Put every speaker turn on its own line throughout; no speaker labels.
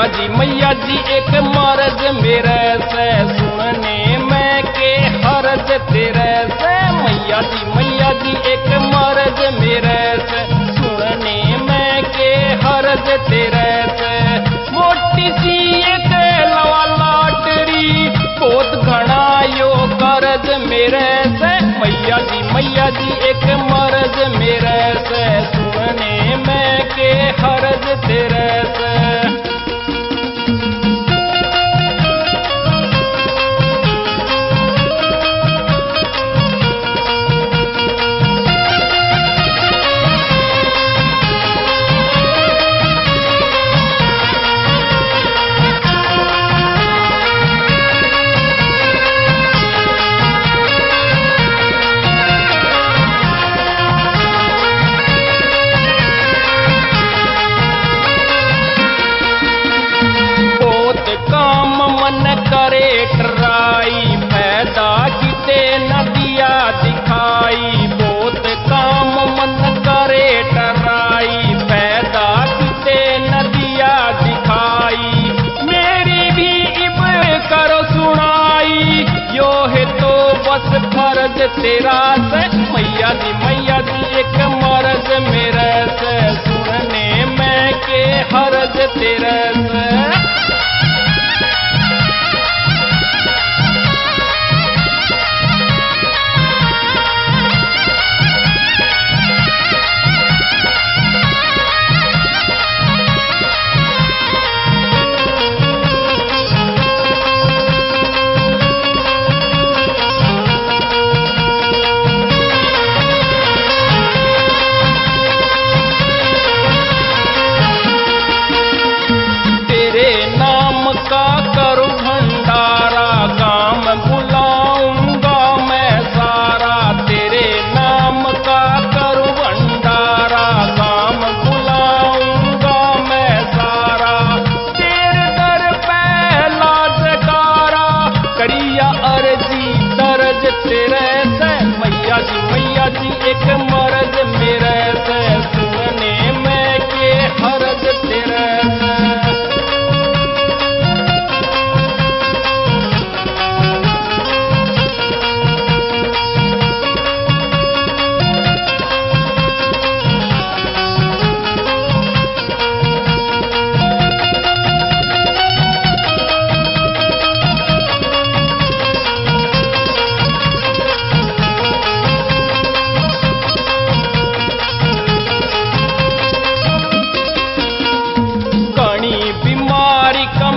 मैया जी एक मर्ज मेरे से सुनने में के हर्ज तेरे से। मैया जी एक मर्ज मेरे से सुनने में के हर्ज तेरे से। मोटी सी एक लवा लाटरी बहुत घना यो कर्ज मेरे से। मैया जी एक मर्ज मेरे से सुनने में के हर्ज तेरे से। करे ट्राई पैदा किते नदिया दिखाई। बहुत काम मन करे ट्राई पैदा किते नदिया दिखाई। मेरी भी इब करो सुनाई यो है तो बस फर्ज तेरा से। मैया जी एक मर्ज मेरे से सुनने में के हर्ज तेरे से। का करूं भंडारा काम बुलाऊंगा मैं सारा। तेरे नाम का करूं भंडारा काम बुलाऊंगा मैं सारा। तेरे दर पहला जकारा करिया अर्जी दर्ज तेरे से। मैया जी एक मर्ज मेरे से सुनने में के हर्ज तेरे से।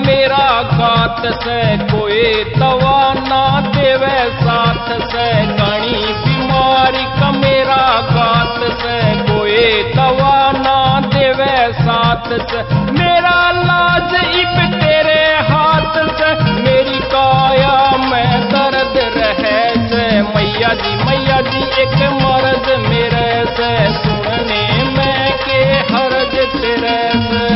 मेरा घात से कोई दवा ना देवे साथ से। घनी बीमारी का मेरा घात से कोई दवा ना देवे साथ से। मेरा लाज इब तेरे हाथ से मेरी काया में दर्द रहे से। मैया जी एक मर्ज मेरे से सुनने में के हर्ज तेरे से।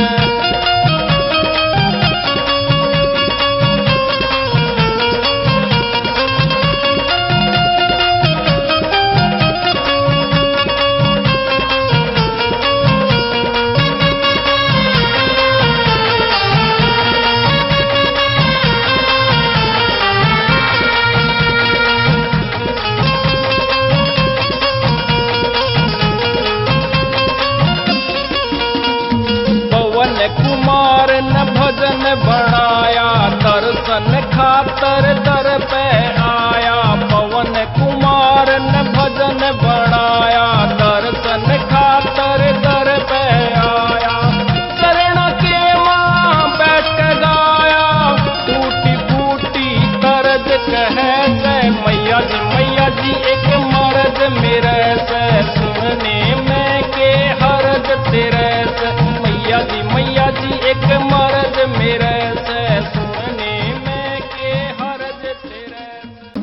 कुमार न भजन बनाया दर्शन खातर दर पे आया। पवन कुमार न भजन बनाया दर्शन खातर दर पे आया। शरण के मां बैठ गाया टूटी फूटी कर्ज कहे से। मैया जी एक मर्ज मेरे से सुनने में के हर्ज तेरे से। मैया जी एक मर्ज मेरे से सुनने में के हर्ज तेरे से।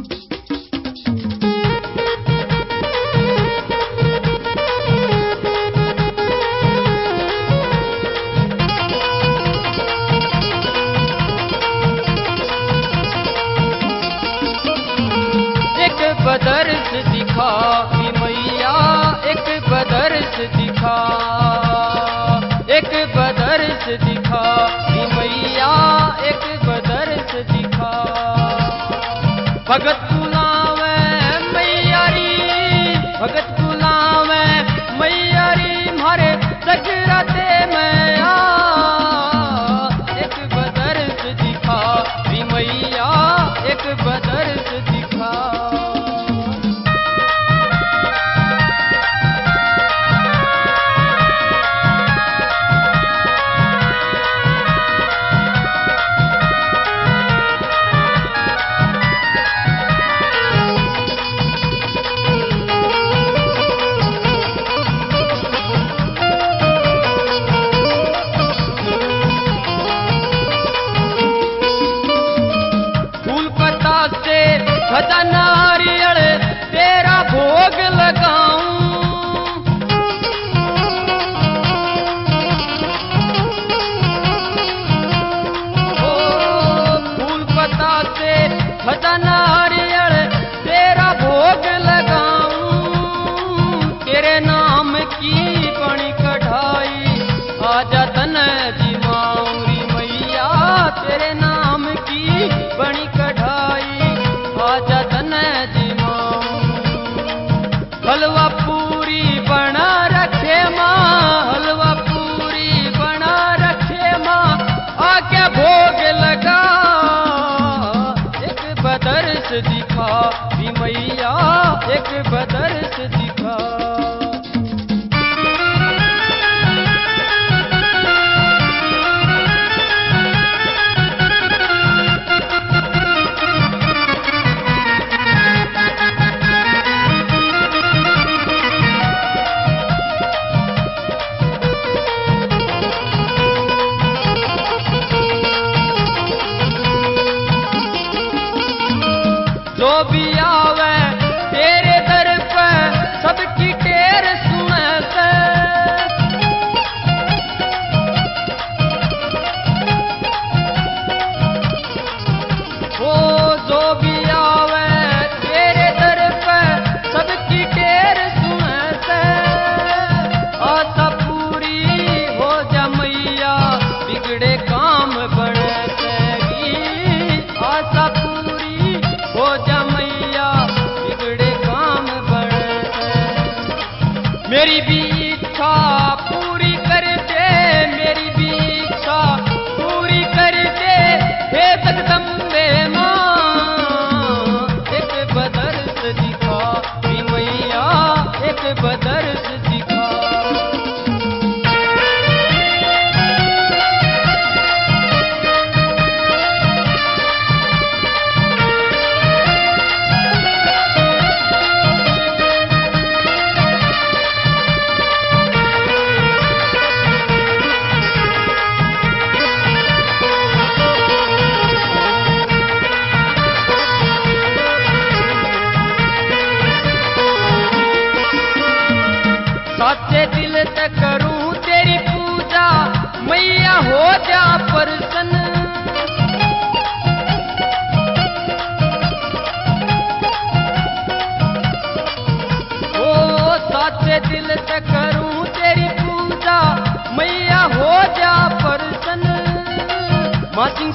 एक बदर्श दिखा मैया एक बदर्श दिखा। एक बदर्श दिखा मैया भगत बुलावे मैयारी, भगत बुलावे मैयारी, मारे जगराते में आ एक बदर्श दिखा री मैया, एक बदर्श दिखा। खजाना नारियल तेरा भोग लगाऊं, ओ फूल पत्ता से खजाना नारियल तेरा भोग लगाऊं, तेरे नाम की बड़ी कढ़ाई आजा तन जीवाऊं री मैया, तेरे नाम की बड़ी कढ़ाई आजा तन जीवाऊं। हलवा पूरी बना रखे माँ, हलवा पूरी बना रखे माँ, आके भोग लगा एक बदर्श दिखा री मैया, एक बदर्श दिखा। जो भी आवे तेरे दर पे सबकी टेर सुने से, ओ जो भी आवे तेरे दर पे सबकी टेर सुने से, आशा पूरी हो जा मैया बिगड़े काम बने तेरी, आशा पूरी हो जा मैया बिगड़े काम बने। मेरी भी इच्छा पूरी कर दे, मेरी भी इच्छा पूरी कर दे हे जगदम्बे माँ, एक बदर्श दिखा री मैया, एक बदर्श दिखा। साचे दिल से करूं तेरी पूजा मैया, हो जा प्रसन्न। ओ साचे दिल से करूं तेरी पूजा मैया, हो जा प्रसन्न। माँ सिंह